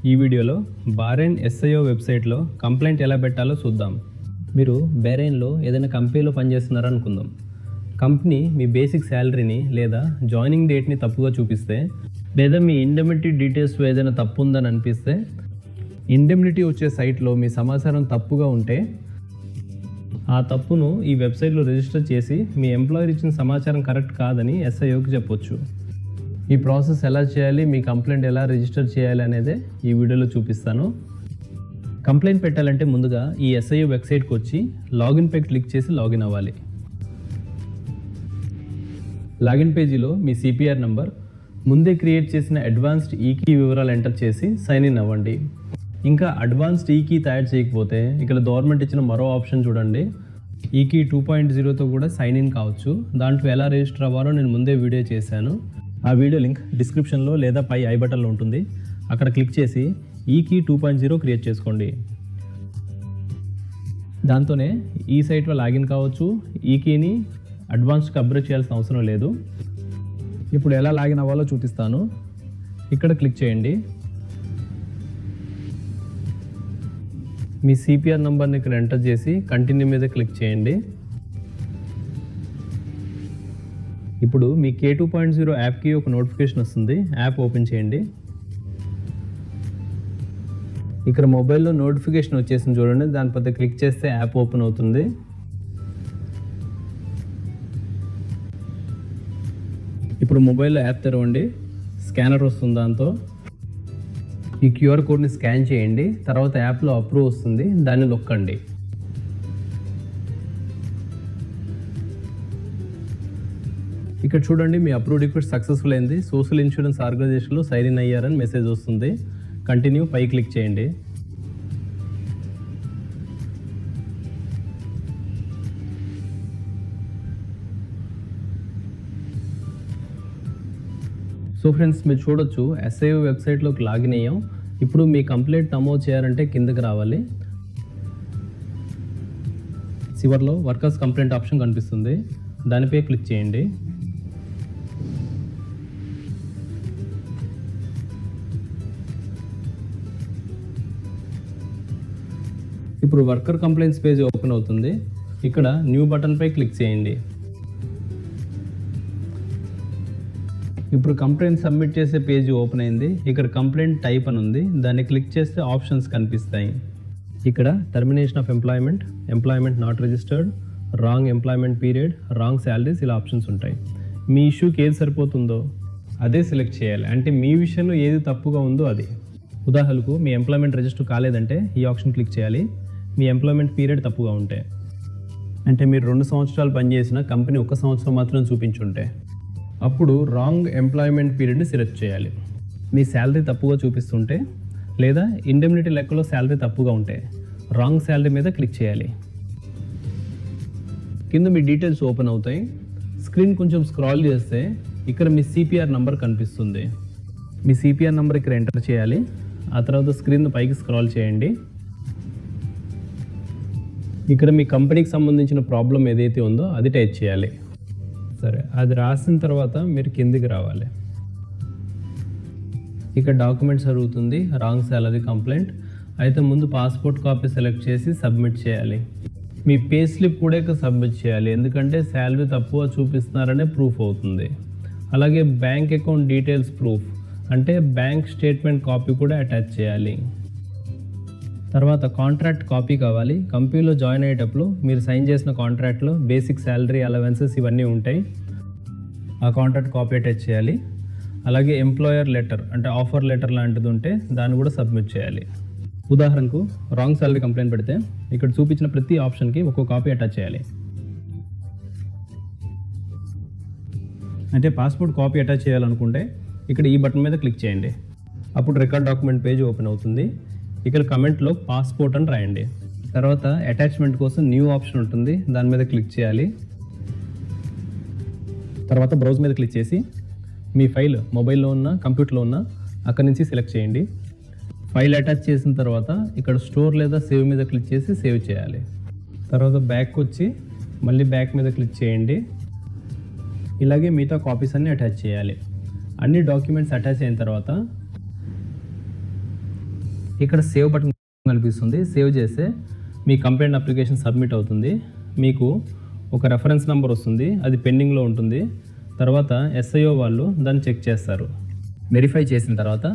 ఈ వీడియోలో Bahrain SIO వెబ్సైట్లో కంప్లైంట్ ఎలా పెట్టాలో చూద్దాం. మీరు బహ్రెయిన్లో ఏదైనా కంపెనీలో పనిచేస్తున్నారనుకుందాం. కంపెనీ మీ బేసిక్ శాలరీని లేదా జాయినింగ్ డేట్ని తప్పుగా చూపిస్తే, లేదా మీ ఇండెమ్నిటీ డీటెయిల్స్ ఏదైనా తప్పు ఉందని అనిపిస్తే, ఇండెమ్నిటీ వచ్చే సైట్లో మీ సమాచారం తప్పుగా ఉంటే ఆ తప్పును ఈ వెబ్సైట్లో రిజిస్టర్ చేసి మీ ఎంప్లాయర్ ఇచ్చిన సమాచారం కరెక్ట్ కాదని SIOకి చెప్పొచ్చు. ఈ ప్రాసెస్ ఎలా చేయాలి, మీ కంప్లైంట్ ఎలా రిజిస్టర్ చేయాలి అనేదే ఈ వీడియోలో చూపిస్తాను. కంప్లైంట్ పెట్టాలంటే ముందుగా ఈ SIO వెబ్సైట్కి వచ్చి లాగిన్ పై క్లిక్ చేసి లాగిన్ అవ్వాలి. లాగిన్ పేజీలో మీ CPR నంబర్, ముందే క్రియేట్ చేసిన అడ్వాన్స్డ్ ఈకీ వివరాలు ఎంటర్ చేసి సైన్ ఇన్ అవ్వండి. ఇంకా అడ్వాన్స్డ్ ఈకీ తయారు చేయకపోతే ఇక్కడ గవర్నమెంట్ ఇచ్చిన మరో ఆప్షన్ చూడండి, ఈకీ 2.0తో కూడా సైన్ ఇన్ కావచ్చు. దాంట్లో ఎలా రిజిస్టర్ అవ్వాలో నేను ముందే వీడియో చేశాను. ఆ వీడియో లింక్ డిస్క్రిప్షన్లో లేదా పై ఐ బటన్లో ఉంటుంది. అక్కడ క్లిక్ చేసి ఈకీ 2.0 క్రియేట్ చేసుకోండి. దాంతోనే ఈ సైట్లో లాగిన్ కావచ్చు. ఈకీని అడ్వాన్స్డ్గా అప్గ్రేడ్ చేయాల్సిన అవసరం లేదు. ఇప్పుడు ఎలా లాగిన్ అవ్వాలో చూపిస్తాను. ఇక్కడ క్లిక్ చేయండి. మీ CPR నంబర్ని ఇక్కడ ఎంటర్ చేసి కంటిన్యూ మీద క్లిక్ చేయండి. ఇప్పుడు మీ K2.0 యాప్కి ఒక నోటిఫికేషన్ వస్తుంది. యాప్ ఓపెన్ చేయండి. ఇక్కడ మొబైల్లో నోటిఫికేషన్ వచ్చేసింది చూడండి, దానిపై క్లిక్ చేస్తే యాప్ ఓపెన్ అవుతుంది. ఇప్పుడు మొబైల్లో యాప్ తెరవండి. స్కానర్ వస్తుంది. దాంతో ఈ QR కోడ్ని స్కాన్ చేయండి. తర్వాత యాప్లో అప్రూవ్ వస్తుంది, దాన్ని నొక్కండి. ఇక్కడ చూడండి, మీ అప్రూవ్ రిక్వెస్ట్ సక్సెస్ఫుల్ అయింది. సోషల్ ఇన్సూరెన్స్ ఆర్గనైజేషన్లో సైన్ ఇన్ అయ్యారని మెసేజ్ వస్తుంది. కంటిన్యూ పై క్లిక్ చేయండి. సో ఫ్రెండ్స్, మీరు చూడొచ్చు SIO వెబ్సైట్లోకి లాగిన్ అయ్యాం. ఇప్పుడు మీ కంప్లైంట్ నమోదు చేయాలంటే కిందకి రావాలి. చివర్లో వర్కర్స్ కంప్లైంట్ ఆప్షన్ కనిపిస్తుంది, దానిపై క్లిక్ చేయండి. ఇప్పుడు వర్కర్ కంప్లైంట్స్ పేజ్ ఓపెన్ అవుతుంది. ఇక్కడ న్యూ బటన్పై క్లిక్ చేయండి. ఇప్పుడు కంప్లైంట్ సబ్మిట్ చేసే పేజ్ ఓపెన్ అయింది. ఇక్కడ కంప్లైంట్ టైప్ అని ఉంది, దాన్ని క్లిక్ చేస్తే ఆప్షన్స్ కనిపిస్తాయి. ఇక్కడ termination of employment, employment not registered, wrong employment period, wrong salaries, ఇలా ఆప్షన్స్ ఉంటాయి. మీ ఇష్యూకి ఏది సరిపోతుందో అదే సెలెక్ట్ చేయాలి. అంటే మీ విషయంలో ఏది తప్పుగా ఉందో అది. ఉదాహరణకు మీ ఎంప్లాయ్మెంట్ రిజిస్టర్ కాలేదంటే ఈ ఆప్షన్ క్లిక్ చేయాలి. మీ ఎంప్లాయ్మెంట్ పీరియడ్ తప్పుగా ఉంటే, అంటే మీరు 2 సంవత్సరాలు పనిచేసిన కంపెనీ 1 సంవత్సరం మాత్రం చూపించుంటే, అప్పుడు రాంగ్ ఎంప్లాయ్మెంట్ పీరియడ్ని సెలెక్ట్ చేయాలి. మీ శాలరీ తప్పుగా చూపిస్తుంటే, లేదా ఇండెమ్నిటీ లెక్కలో శాలరీ తప్పుగా ఉంటే రాంగ్ శాలరీ మీద క్లిక్ చేయాలి. కింద మీ డీటెయిల్స్ ఓపెన్ అవుతాయి. స్క్రీన్ కొంచెం స్క్రాల్ చేస్తే ఇక్కడ మీ CPR నంబర్ కనిపిస్తుంది. మీ CPR నంబర్ ఇక్కడ ఎంటర్ చేయాలి. ఆ తర్వాత స్క్రీన్ పైకి స్క్రాల్ చేయండి. ఇక్కడ మీ కంపెనీకి సంబంధించిన ప్రాబ్లం ఏదైతే ఉందో అది టైప్ చేయాలి. సరే, అది రాసిన తర్వాత మీరు కిందికి రావాలి. ఇక్కడ డాక్యుమెంట్స్ అడుగుతుంది, రాంగ్ శాలరీ కంప్లైంట్. అయితే ముందు పాస్పోర్ట్ కాపీ సెలెక్ట్ చేసి సబ్మిట్ చేయాలి. మీ పే స్లిప్ కూడా ఇక్కడ సబ్మిట్ చేయాలి, ఎందుకంటే శాలరీ తక్కువ చూపిస్తున్నారనే ప్రూఫ్ అవుతుంది. అలాగే బ్యాంక్ అకౌంట్ డీటెయిల్స్ ప్రూఫ్, అంటే బ్యాంక్ స్టేట్మెంట్ కాపీ కూడా అటాచ్ చేయాలి. తర్వాత కాంట్రాక్ట్ కాపీ కావాలి. కంపెనీలో జాయిన్ అయ్యేటప్పుడు మీరు సైన్ చేసిన కాంట్రాక్ట్లో బేసిక్ శాలరీ, అలవెన్సెస్ ఇవన్నీ ఉంటాయి. ఆ కాంట్రాక్ట్ కాపీ అటాచ్ చేయాలి. అలాగే ఎంప్లాయర్ లెటర్, అంటే ఆఫర్ లెటర్ లాంటిది ఉంటే దాన్ని కూడా సబ్మిట్ చేయాలి. ఉదాహరణకు రాంగ్ శాలరీ కంప్లైంట్ పెడితే ఇక్కడ చూపించిన ప్రతి ఆప్షన్కి ఒక్కో కాపీ అటాచ్ చేయాలి. అంటే పాస్పోర్ట్ కాపీ అటాచ్ చేయాలనుకుంటే ఇక్కడ ఈ బటన్ మీద క్లిక్ చేయండి. అప్పుడు రికార్డ్ డాక్యుమెంట్ పేజ్ ఓపెన్ అవుతుంది. ఇక్కడ కమెంట్లో పాస్పోర్ట్ అని రాయండి. తర్వాత అటాచ్మెంట్ కోసం న్యూ ఆప్షన్ ఉంటుంది, దాని మీద క్లిక్ చేయాలి. తర్వాత బ్రౌజ్ మీద క్లిక్ చేసి మీ ఫైల్ మొబైల్లో ఉన్న, కంప్యూటర్లో ఉన్న అక్కడి నుంచి సెలెక్ట్ చేయండి. ఫైల్ అటాచ్ చేసిన తర్వాత ఇక్కడ స్టోర్ లేదా సేవ్ మీద క్లిక్ చేసి సేవ్ చేయాలి. తర్వాత బ్యాక్ వచ్చి మళ్ళీ బ్యాక్ మీద క్లిక్ చేయండి. ఇలాగే మిగతా కాపీస్ అన్నీ అటాచ్ చేయాలి. అన్ని డాక్యుమెంట్స్ అటాచ్ అయిన తర్వాత ఇక్కడ సేవ్ బటన్ కనిపిస్తుంది. సేవ్ చేస్తే మీ కంప్లైంట్ అప్లికేషన్ సబ్మిట్ అవుతుంది. మీకు ఒక రెఫరెన్స్ నెంబర్ వస్తుంది, అది పెండింగ్లో ఉంటుంది. తర్వాత SIO వాళ్ళు దాన్ని చెక్ చేస్తారు. వెరిఫై చేసిన తర్వాత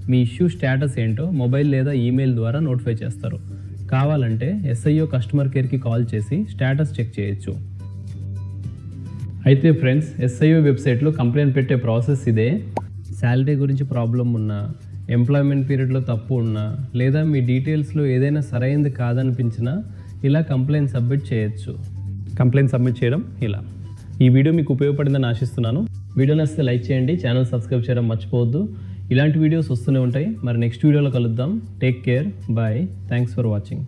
మీ ఇష్యూ స్టేటస్ ఏంటో మొబైల్ లేదా ఈమెయిల్ ద్వారా నోటిఫై చేస్తారు. కావాలంటే SIO కస్టమర్ కేర్కి కాల్ చేసి స్టేటస్ చెక్ చేయొచ్చు. అయితే ఫ్రెండ్స్, SIO వెబ్సైట్లో కంప్లైంట్ పెట్టే ప్రాసెస్ ఇదే. శాలరీ గురించి ప్రాబ్లం ఉన్నా, ఎంప్లాయ్మెంట్ పీరియడ్లో తప్పు ఉన్నా, లేదా మీ డీటెయిల్స్లో ఏదైనా సరైనది కాదనిపించినా ఇలా కంప్లైంట్ సబ్మిట్ చేయొచ్చు. కంప్లైంట్ సబ్మిట్ చేయడం ఇలా. ఈ వీడియో మీకు ఉపయోగపడిందని ఆశిస్తున్నాను. వీడియో నచ్చితే లైక్ చేయండి, ఛానల్ సబ్స్క్రైబ్ చేయడం మర్చిపోవద్దు. ఇలాంటి వీడియోస్ వస్తూనే ఉంటాయి. మరి నెక్స్ట్ వీడియోలో కలుద్దాం. Take care, bye, thanks for watching.